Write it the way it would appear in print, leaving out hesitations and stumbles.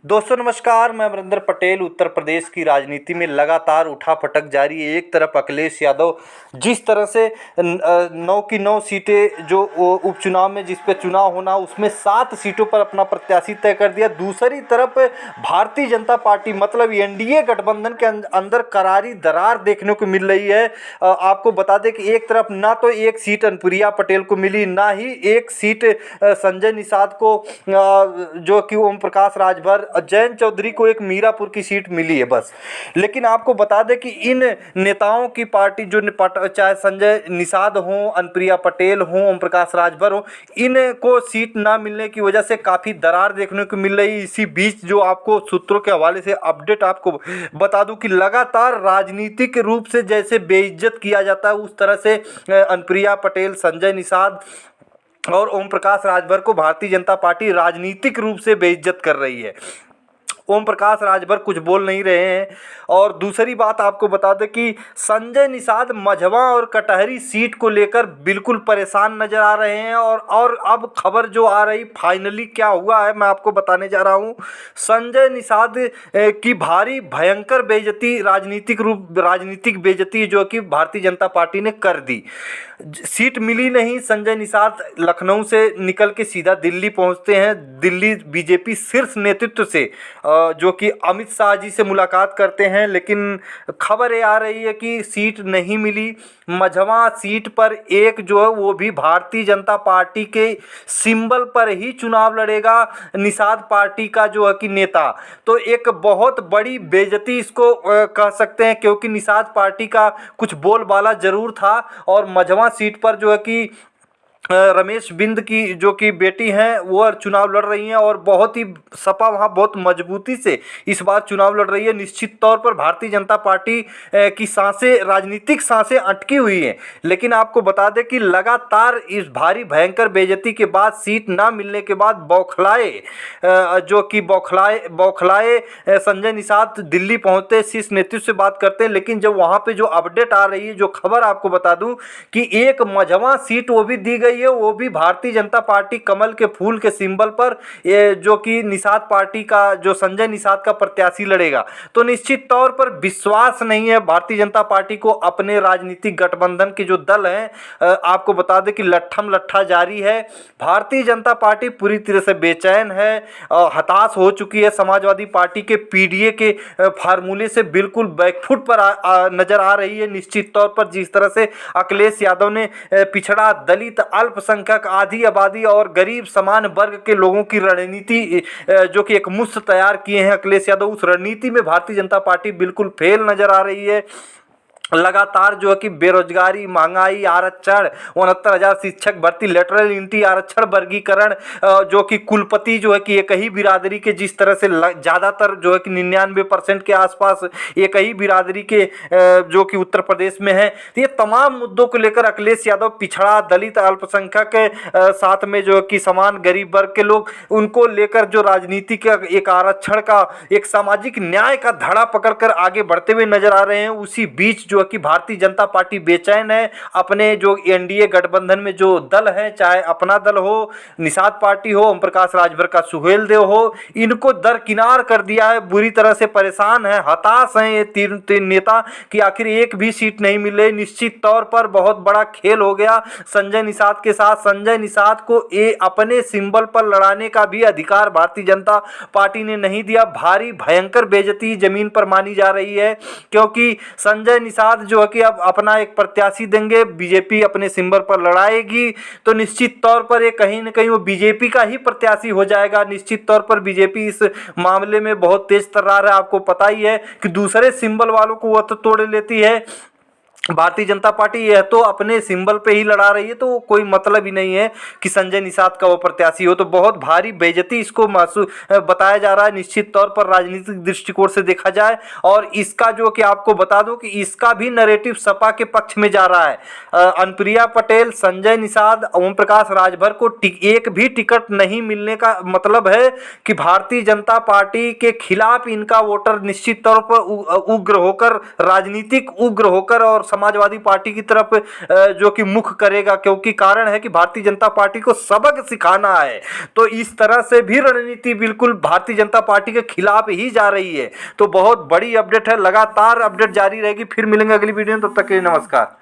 दोस्तों नमस्कार, मैं अमरिंदर पटेल। उत्तर प्रदेश की राजनीति में लगातार उठापटक जारी है। एक तरफ अखिलेश यादव जिस तरह से 9 की 9 सीटें जो उपचुनाव में जिस पे चुनाव होना उसमें 7 सीटों पर अपना प्रत्याशी तय कर दिया। दूसरी तरफ भारतीय जनता पार्टी मतलब एनडीए गठबंधन के अंदर करारी दरार देखने को मिल रही है। आपको बता दें कि एक तरफ ना तो एक सीट अनुप्रिया पटेल को मिली, ना ही एक सीट संजय निषाद को, जो कि ओम प्रकाश राजभर, जयंत चौधरी को एक मीरापुर की सीट मिली है बस। लेकिन आपको बता दें कि इन नेताओं की पार्टी जो चाहे संजय निषाद हो, अनुप्रिया पटेल हो, ओम प्रकाश राजभर हो, इनको सीट ना मिलने की वजह से काफ़ी दरार देखने को मिल रही है। इसी बीच जो आपको सूत्रों के हवाले से अपडेट आपको बता दूं कि लगातार राजनीतिक रूप से जैसे बेइज्जत किया जाता है उस तरह से अनुप्रिया पटेल, संजय निषाद और ओम प्रकाश राजभर को भारतीय जनता पार्टी राजनीतिक रूप से बेइज्जत कर रही है। ओम प्रकाश राजभर कुछ बोल नहीं रहे हैं। और दूसरी बात आपको बता दें कि संजय निषाद मझवा और कटहरी सीट को लेकर बिल्कुल परेशान नजर आ रहे हैं। और अब खबर जो आ रही फाइनली क्या हुआ है मैं आपको बताने जा रहा हूं। संजय निषाद की भारी भयंकर बेइज्जती, राजनीतिक बेइज्जती जो कि भारतीय जनता पार्टी ने कर दी। सीट मिली नहीं। संजय निषाद लखनऊ से निकल के सीधा दिल्ली पहुंचते हैं। दिल्ली बीजेपी शीर्ष नेतृत्व से जो कि अमित शाह जी से मुलाकात करते हैं, लेकिन खबर ये आ रही है कि सीट नहीं मिली। मझवा सीट पर एक जो है वो भी भारतीय जनता पार्टी के सिंबल पर ही चुनाव लड़ेगा निषाद पार्टी का जो है कि नेता। तो एक बहुत बड़ी बेइज्जती इसको कह सकते हैं, क्योंकि निषाद पार्टी का कुछ बोलबाला जरूर था। और मझवा सीट पर जो है कि रमेश बिंद की जो कि बेटी हैं वो चुनाव लड़ रही हैं और बहुत ही सपा वहाँ बहुत मजबूती से इस बार चुनाव लड़ रही है। निश्चित तौर पर भारतीय जनता पार्टी की सांसें, राजनीतिक सांसें अटकी हुई हैं। लेकिन आपको बता दें कि लगातार इस भारी भयंकर बेइज्जती के बाद, सीट ना मिलने के बाद बौखलाए संजय निषाद दिल्ली पहुँचते, शीर्ष नेतृत्व से बात करते हैं। लेकिन जब वहाँ पर जो अपडेट आ रही है, जो खबर आपको बता दूँ कि एक मझवा सीट वो भी दी गई है, वो भी भारतीय जनता पार्टी कमल के फूल के सिंबल पर, ये जो कि निषाद पार्टी का जो संजय निषाद का प्रत्याशी लड़ेगा। तो निश्चित तौर पर विश्वास नहीं है भारतीय जनता पार्टी को अपने राजनीतिक गठबंधन के जो दल हैं। आपको बता दें कि लट्ठम लट्ठा जारी है। भारतीय जनता पार्टी पूरी तरह से बेचैन है, हताश हो चुकी है। समाजवादी पार्टी के पीडीए के फार्मूले से बिल्कुल बैकफुट पर नजर आ रही है। निश्चित तौर पर जिस तरह से अखिलेश यादव ने पिछड़ा, दलित, अल्पसंख्यक, आधी आबादी और गरीब समान वर्ग के लोगों की रणनीति जो कि एक मुश्त तैयार किए हैं अखिलेश यादव, उस रणनीति में भारतीय जनता पार्टी बिल्कुल फेल नजर आ रही है। लगातार जो है कि बेरोजगारी, महंगाई, आरक्षण, 69,000 शिक्षक भर्ती, लेटरल एंट्री आरक्षण, वर्गीकरण, जो कि कुलपति जो है कि एक ही बिरादरी के, जिस तरह से ज़्यादातर जो है कि 99% के आसपास एक ही बिरादरी के जो कि उत्तर प्रदेश में है। तो ये तमाम मुद्दों को लेकर अखिलेश यादव पिछड़ा, दलित, अल्पसंख्यक, साथ में जो है कि समान गरीब वर्ग के लोग, उनको लेकर जो राजनीति का एक आरक्षण का, एक सामाजिक न्याय का धड़ा पकड़कर आगे बढ़ते हुए नजर आ रहे हैं। उसी बीच जो कि भारतीय जनता पार्टी बेचैन है। अपने जो एनडीए गठबंधन में जो दल है, चाहे अपना दल हो, निषाद पार्टी हो, ओम प्रकाश राजभर का सुहेलदेव हो, इनको दरकिनार कर दिया है। बुरी तरह से परेशान है, हताश हैं ये तीन नेता कि आखिर एक भी सीट नहीं मिले। निश्चित तौर पर बहुत बड़ा खेल हो गया संजय निषाद के साथ। संजय निषाद को अपने सिंबल पर लड़ाने का भी अधिकार भारतीय जनता पार्टी ने नहीं दिया। भारी भयंकर बेइज्जती जमीन पर मानी जा रही है, क्योंकि संजय निषाद जो है कि अब अपना एक प्रत्याशी देंगे, बीजेपी अपने सिंबल पर लड़ाएगी, तो निश्चित तौर पर ये कहीं ना कहीं वो बीजेपी का ही प्रत्याशी हो जाएगा। निश्चित तौर पर बीजेपी इस मामले में बहुत तेज तर्रार है। आपको पता ही है कि दूसरे सिंबल वालों को वो तो तोड़ लेती है। भारतीय जनता पार्टी यह तो अपने सिंबल पे ही लड़ा रही है, तो कोई मतलब ही नहीं है कि संजय निषाद का वो प्रत्याशी हो। तो बहुत भारी बेइज्जती इसको बताया जा रहा है निश्चित तौर पर, राजनीतिक दृष्टिकोण से देखा जाए। और इसका जो कि आपको बता दूं कि इसका भी नैरेटिव सपा के पक्ष में जा रहा है। अनुप्रिया पटेल, संजय निषाद, ओम प्रकाश राजभर को एक भी टिकट नहीं मिलने का मतलब है कि भारतीय जनता पार्टी के खिलाफ इनका वोटर निश्चित तौर पर उग्र होकर, राजनीतिक उग्र होकर और समाजवादी पार्टी की तरफ जो कि मुख करेगा, क्योंकि कारण है कि भारतीय जनता पार्टी को सबक सिखाना है। तो इस तरह से भी रणनीति बिल्कुल भारतीय जनता पार्टी के खिलाफ ही जा रही है। तो बहुत बड़ी अपडेट है, लगातार अपडेट जारी रहेगी। फिर मिलेंगे अगली वीडियो में, तब तक के लिए नमस्कार।